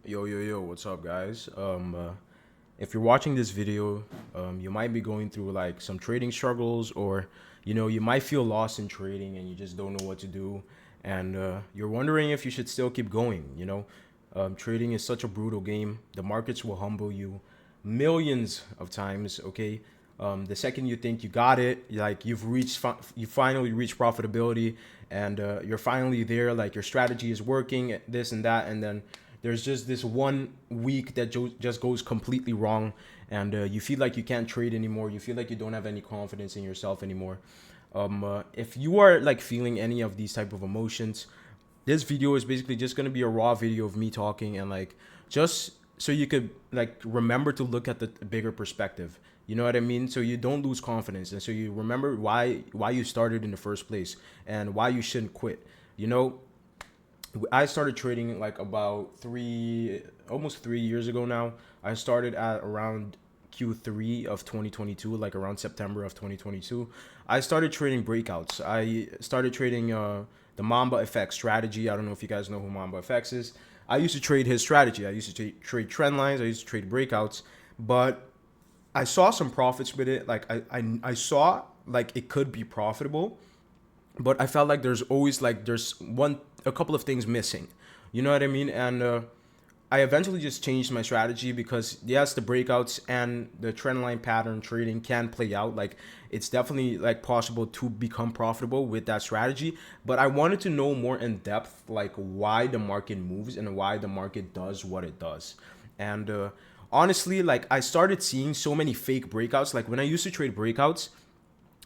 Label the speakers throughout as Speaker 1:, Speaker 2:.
Speaker 1: Yo, what's up, guys? If you're watching this video, you might be going through like some trading struggles, or you might feel lost in trading and you just don't know what to do, and you're wondering if you should still keep going. Trading is such a brutal game. The markets will humble you millions of times. Okay, the second you think you got it, like you finally reached profitability, and you're finally there. Like your strategy is working, this and that, and then there's just this one week that just goes completely wrong, and you feel like you can't trade anymore. You feel like you don't have any confidence in yourself anymore. If you are like feeling any of these type of emotions, this video is basically just gonna be a raw video of me talking, and like just so you could like remember to look at the bigger perspective. You know what I mean? So you don't lose confidence, and so you remember why you started in the first place and why you shouldn't quit. You know, I started trading like about almost 3 years ago now. I started at around Q3 of 2022, like around September of 2022. I started trading breakouts. I started trading the Mamba FX strategy. I don't know if you guys know who Mamba FX is. I used to trade his strategy. I used to trade trend lines. I used to trade breakouts, but I saw some profits with it. Like I saw like it could be profitable, but I felt like there's a couple of things missing. You know what I mean? And I eventually just changed my strategy because yes, the breakouts and the trend line pattern trading can play out. Like it's definitely like possible to become profitable with that strategy. But I wanted to know more in depth, like why the market moves and why the market does what it does. And honestly, like I started seeing so many fake breakouts. Like when I used to trade breakouts,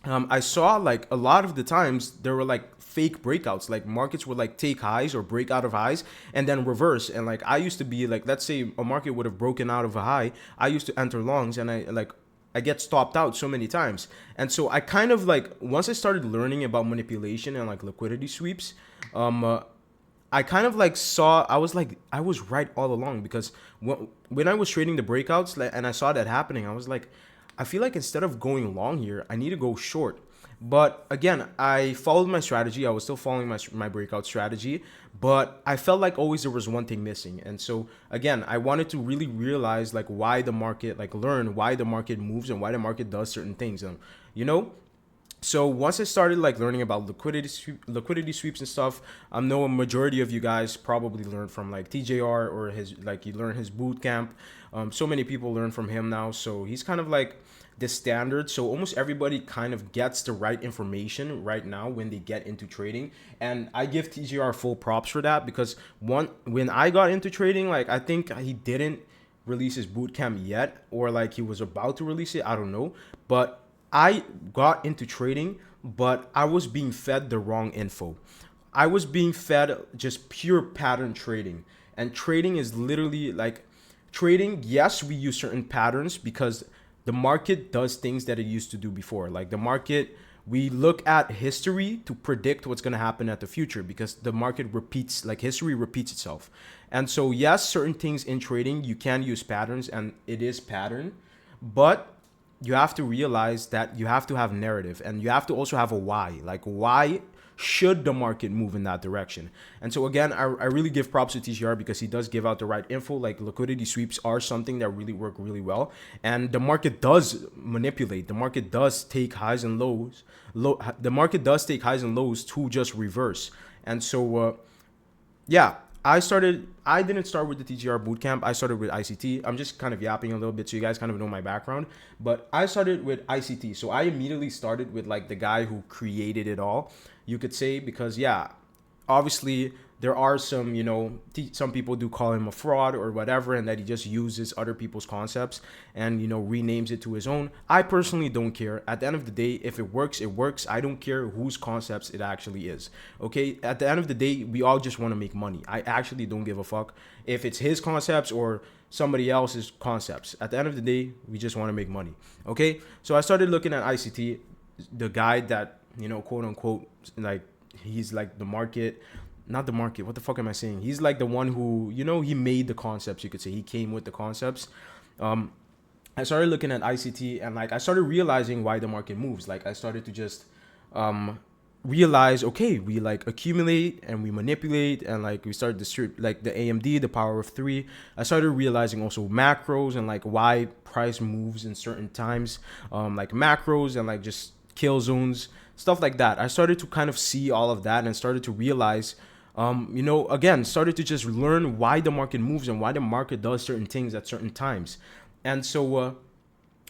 Speaker 1: I saw like a lot of the times there were like fake breakouts. Like markets would like take highs or break out of highs and then reverse. And like I used to be like, let's say a market would have broken out of a high, I used to enter longs, and I get stopped out so many times. And so I kind of like once I started learning about manipulation and like liquidity sweeps, I kind of like saw I was right all along, because when I was trading the breakouts and I saw that happening, I was like, I feel like instead of going long here, I need to go short. But again, I followed my strategy. I was still following my breakout strategy, but I felt like always there was one thing missing. And so again, I wanted to really realize like why the market, like learn why the market moves and why the market does certain things. You know, so once I started like learning about liquidity sweeps and stuff, I know a majority of you guys probably learned from like TJR, or his like you learn his boot camp. So many people learn from him now, so he's kind of like the standard. So almost everybody kind of gets the right information right now when they get into trading, and I give TJR full props for that, because when I got into trading, like I think he didn't release his boot camp yet, or like he was about to release it. I don't know, but I got into trading, but I was being fed the wrong info. I was being fed just pure pattern trading. And trading is literally like trading. Yes, we use certain patterns because the market does things that it used to do before. Like the market, we look at history to predict what's going to happen at the future, because the market repeats, like history repeats itself. And so, yes, certain things in trading, you can use patterns, and it is pattern, but you have to realize that you have to have narrative, and you have to also have a why. Like why should the market move in that direction? And so again, I really give props to TCR because he does give out the right info. Like liquidity sweeps are something that really work really well, and the market does manipulate. The market does take highs and lows. The market does take highs and lows to just reverse. And so yeah, I didn't start with the TGR bootcamp. I started with ICT. I'm just kind of yapping a little bit so you guys kind of know my background. But I started with ICT. So I immediately started with like the guy who created it all, you could say, because yeah, obviously there are some, some people do call him a fraud or whatever, and that he just uses other people's concepts and, renames it to his own. I personally don't care. At the end of the day, if it works, it works. I don't care whose concepts it actually is. Okay. At the end of the day, we all just want to make money. I actually don't give a fuck if it's his concepts or somebody else's concepts. At the end of the day, we just want to make money. Okay. So I started looking at ICT, the guy that, quote unquote, like, he's like the market, not the market. What the fuck am I saying? He's like the one who, he made the concepts, you could say. He came with the concepts. I started looking at ICT, and like I started realizing why the market moves. Like I started to just realize, okay, we like accumulate and we manipulate, and like we started distribute like the AMD, the power of three. I started realizing also macros and like why price moves in certain times, like macros and like just kill zones, stuff like that. I started to kind of see all of that and started to realize, again, started to just learn why the market moves and why the market does certain things at certain times. And so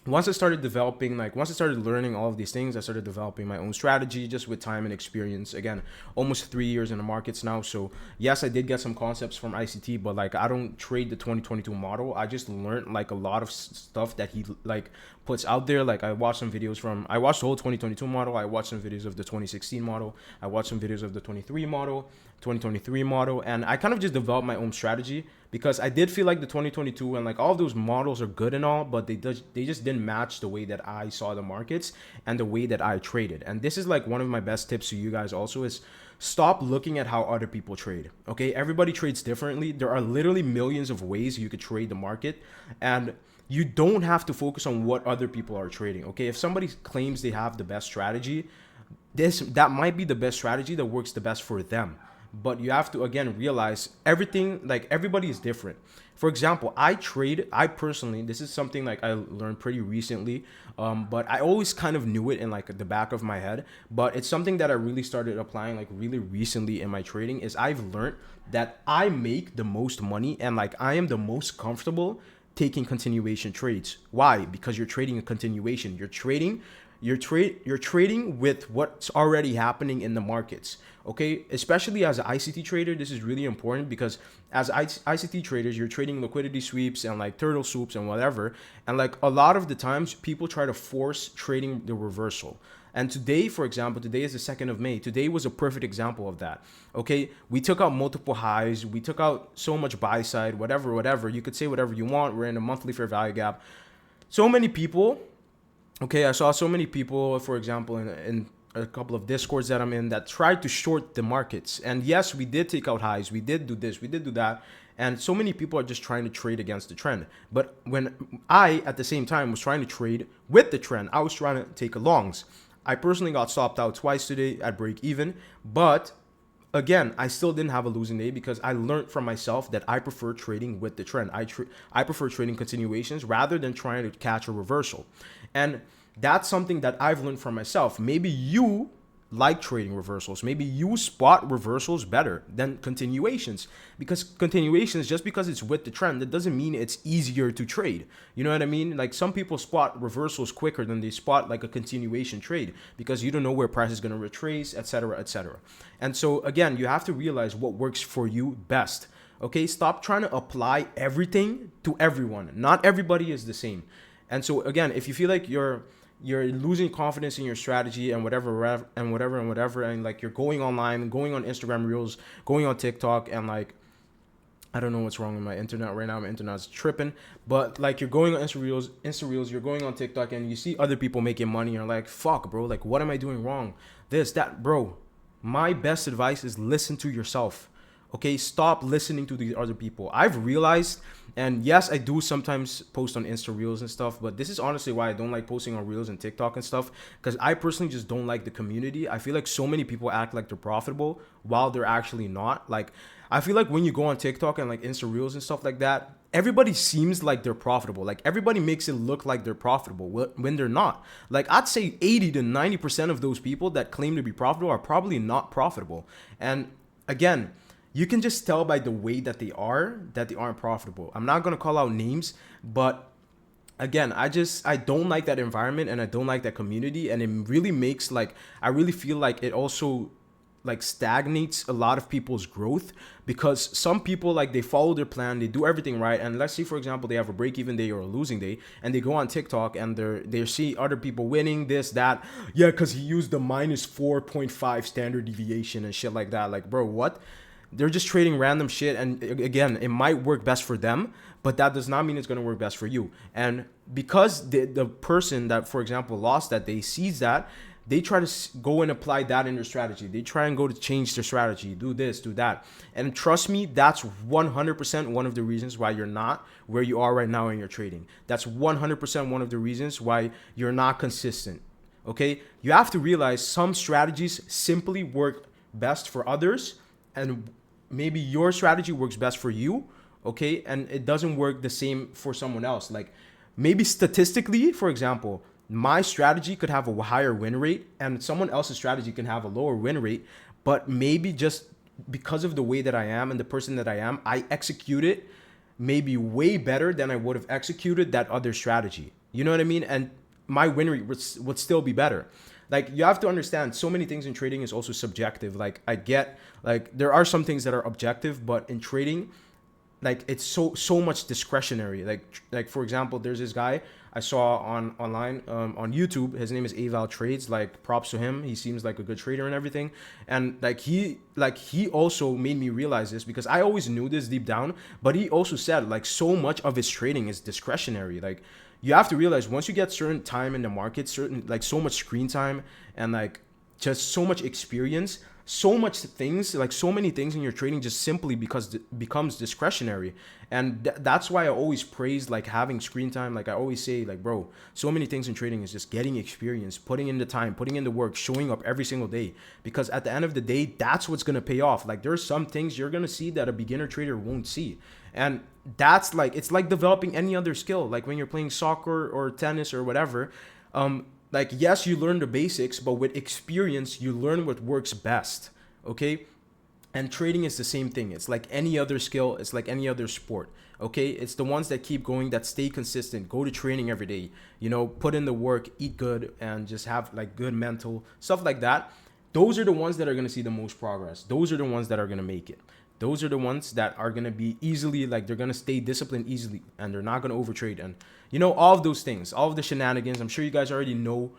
Speaker 1: once I started learning all of these things, I started developing my own strategy just with time and experience. Again, almost 3 years in the markets now. So yes, I did get some concepts from ICT, but like I don't trade the 2022 model. I just learned like a lot of stuff that he like puts out there. Like I watched the whole 2022 model. I watched some videos of the 2016 model. I watched some videos of the 2023 model, and I kind of just developed my own strategy because I did feel like the 2022 and like all of those models are good and all, but they just didn't match the way that I saw the markets and the way that I traded. And this is like one of my best tips to you guys also is stop looking at how other people trade. Okay, everybody trades differently. There are literally millions of ways you could trade the market, and you don't have to focus on what other people are trading. Okay, if somebody claims they have the best strategy, that might be the best strategy that works the best for them. But you have to again realize everything, like everybody is different. For example, I personally, this is something like I learned pretty recently, but I always kind of knew it in like the back of my head, but it's something that I really started applying like really recently in my trading. Is I've learned that I make the most money and like I am the most comfortable taking continuation trades. Why? Because you're trading a continuation. You're trading with what's already happening in the markets. Okay, especially as an ICT trader, this is really important because as ICT traders, you're trading liquidity sweeps and like turtle soups and whatever. And like a lot of the times, people try to force trading the reversal. And today, for example, today is the 2nd of May. Today was a perfect example of that. Okay, we took out multiple highs. We took out so much buy side, whatever. You could say whatever you want. We're in a monthly fair value gap. So many people. Okay, I saw so many people, for example, in a couple of discords that I'm in that tried to short the markets. And yes, we did take out highs. We did do this. We did do that. And so many people are just trying to trade against the trend. But when I, at the same time, was trying to trade with the trend, I was trying to take a longs. I personally got stopped out twice today at break even. But again, I still didn't have a losing day because I learned from myself that I prefer trading with the trend. I prefer trading continuations rather than trying to catch a reversal. And that's something that I've learned from myself. Maybe you like trading reversals. Maybe you spot reversals better than continuations, because continuations, just because it's with the trend, that doesn't mean it's easier to trade. You know what I mean? Like some people spot reversals quicker than they spot like a continuation trade because you don't know where price is going to retrace, etc., etc. And so again, you have to realize what works for you best. Okay, stop trying to apply everything to everyone. Not everybody is the same. And so again, if you feel like you're losing confidence in your strategy and whatever, and like you're going online, going on Instagram Reels, going on TikTok, and like I don't know what's wrong with my internet right now. My internet's tripping, but like you're going on Insta Reels, you're going on TikTok, and you see other people making money. You're like, fuck, bro. Like, what am I doing wrong? This, that, bro. My best advice is listen to yourself. Okay, stop listening to these other people. I've realized, and yes, I do sometimes post on Insta Reels and stuff, but this is honestly why I don't like posting on Reels and TikTok and stuff, because I personally just don't like the community. I feel like so many people act like they're profitable while they're actually not. Like, I feel like when you go on TikTok and like Insta Reels and stuff like that, everybody seems like they're profitable. Like everybody makes it look like they're profitable when they're not. Like I'd say 80 to 90% of those people that claim to be profitable are probably not profitable. And again, you can just tell by the way that they aren't profitable. I'm not going to call out names, but again, I don't like that environment and I don't like that community. And it really makes like, I really feel like it also like stagnates a lot of people's growth, because some people, like, they follow their plan, they do everything right, and let's say for example they have a break-even day or a losing day, and they go on TikTok and they see other people winning this, that, yeah, because he used the minus 4.5 standard deviation and shit like that. Like, bro, what? They're just trading random shit, and again, it might work best for them, but that does not mean it's going to work best for you. And because the person that, for example, lost that day sees that, they try to go and apply that in their strategy. They try and go to change their strategy, do this, do that. And trust me, that's 100% one of the reasons why you're not where you are right now in your trading. That's 100% one of the reasons why you're not consistent. Okay, you have to realize some strategies simply work best for others, and maybe your strategy works best for you. Okay, and it doesn't work the same for someone else. Like maybe statistically, for example, my strategy could have a higher win rate and someone else's strategy can have a lower win rate, but maybe just because of the way that I am and the person that I am, I execute it maybe way better than I would have executed that other strategy. You know what I mean? And my win rate would still be better. Like you have to understand, so many things in trading is also subjective. Like I get, like there are some things that are objective, but in trading, like it's so much discretionary. Like for example, there's this guy I saw on online on YouTube. His name is Aval Trades. Like props to him. He seems like a good trader and everything. And he also made me realize this, because I always knew this deep down, but he also said like so much of his trading is discretionary. Like you have to realize, once you get certain time in the market, certain like so much screen time and like just so much experience, so much things, like so many things in your trading just simply because it becomes discretionary. And that's why I always praise like having screen time. Like I always say, like, bro, so many things in trading is just getting experience, putting in the time, putting in the work, showing up every single day, because at the end of the day, that's what's going to pay off. Like there's some things you're going to see that a beginner trader won't see. And that's like, it's like developing any other skill. Like when you're playing soccer or tennis or whatever, like yes, you learn the basics, but with experience you learn what works best. Okay, and trading is the same thing. It's like any other skill, it's like any other sport. Okay, it's the ones that keep going, that stay consistent, go to training every day, you know, put in the work, eat good, and just have like good mental stuff like that. Those are the ones that are going to see the most progress. Those are the ones that are going to make it. Those are the ones that are going to be easily, like they're going to stay disciplined easily, and they're not going to overtrade. And you know, all of those things, all of the shenanigans, I'm sure you guys already know,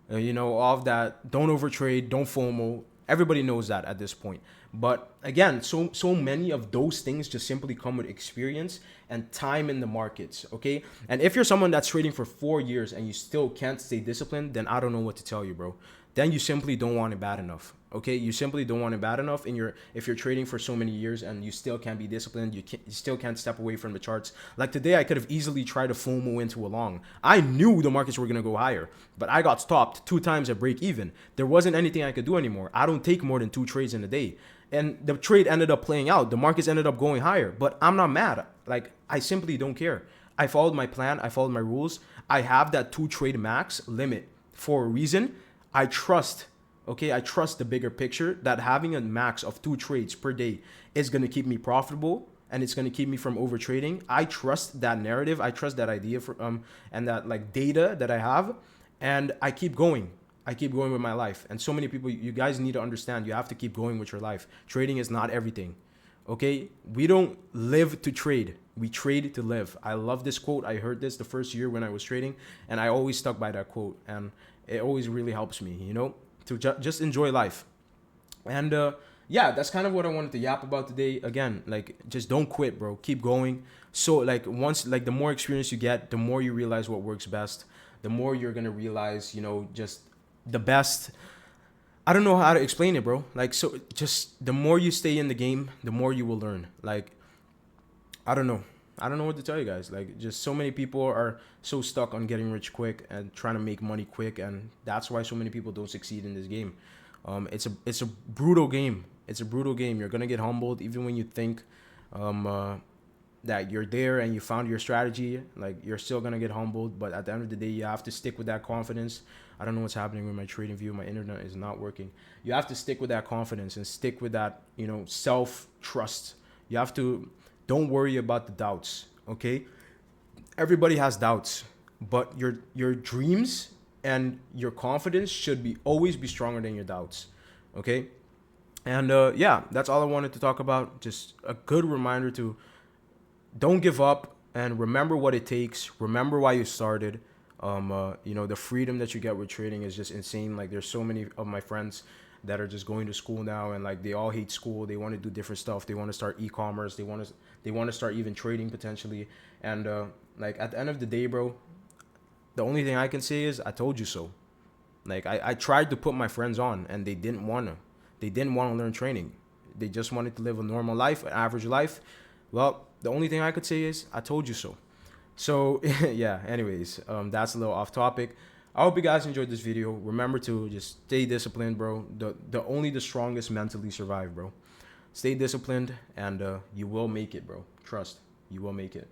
Speaker 1: you know, all of that. Don't overtrade, don't FOMO. Everybody knows that at this point. But again, so many of those things just simply come with experience and time in the markets. Okay, and if you're someone that's trading for 4 years and you still can't stay disciplined, then I don't know what to tell you, bro. Then you simply don't want it bad enough. Okay, you simply don't want it bad enough in your, if you're trading for so many years and you still can't be disciplined, you still can't step away from the charts. Like today, I could have easily tried to FOMO into a long. I knew the markets were gonna go higher, but I got stopped 2 times at break even. There wasn't anything I could do anymore. I don't take more than 2 trades in a day, and the trade ended up playing out. The markets ended up going higher, but I'm not mad. Like I simply don't care. I followed my plan. I followed my rules. I have that 2 trade max limit for a reason. I trust, okay, I trust the bigger picture, that having a max of 2 trades per day is going to keep me profitable and it's going to keep me from over trading. I trust that narrative. I trust that idea for and that like data that I have, and I keep going. I keep going with my life. And so many people, you guys need to understand, you have to keep going with your life. Trading is not everything. Okay? We don't live to trade. We trade to live. I love this quote. I heard this the first year when I was trading, and I always stuck by that quote. And it always really helps me, you know, to just enjoy life. And yeah, that's kind of what I wanted to yap about today. Again, like just don't quit, bro. Keep going. So like once, like the more experience you get, the more you realize what works best. The more you're gonna realize, you know, just the best. I don't know how to explain it, bro. Like so, just the more you stay in the game, the more you will learn. Like I don't know. I don't know what to tell you guys. Like, just so many people are so stuck on getting rich quick and trying to make money quick, and that's why so many people don't succeed in this game. It's a brutal game. It's a brutal game. You're gonna get humbled even when you think that you're there and you found your strategy. Like, you're still gonna get humbled, but at the end of the day, you have to stick with that confidence. I don't know what's happening with my trading view. My internet is not working. You have to stick with that confidence and stick with that, you know, self trust. You have to. Don't worry about the doubts, okay? Everybody has doubts, but your dreams and your confidence should be always be stronger than your doubts, okay? And yeah, that's all I wanted to talk about. Just a good reminder to don't give up and remember what it takes. Remember why you started. You know, the freedom that you get with trading is just insane. Like, there's so many of my friends that are just going to school now, and like they all hate school. They want to do different stuff. They want to start e-commerce. They want to start even trading potentially. And like at the end of the day, bro, the only thing I can say is I told you so. Like I tried to put my friends on, and they didn't wanna. They didn't want to learn trading. They just wanted to live a normal life, an average life. Well, the only thing I could say is I told you so. So yeah. Anyways, that's a little off topic. I hope you guys enjoyed this video. Remember to just stay disciplined, bro. The strongest mentally survive, bro. Stay disciplined, and you will make it, bro. Trust, you will make it.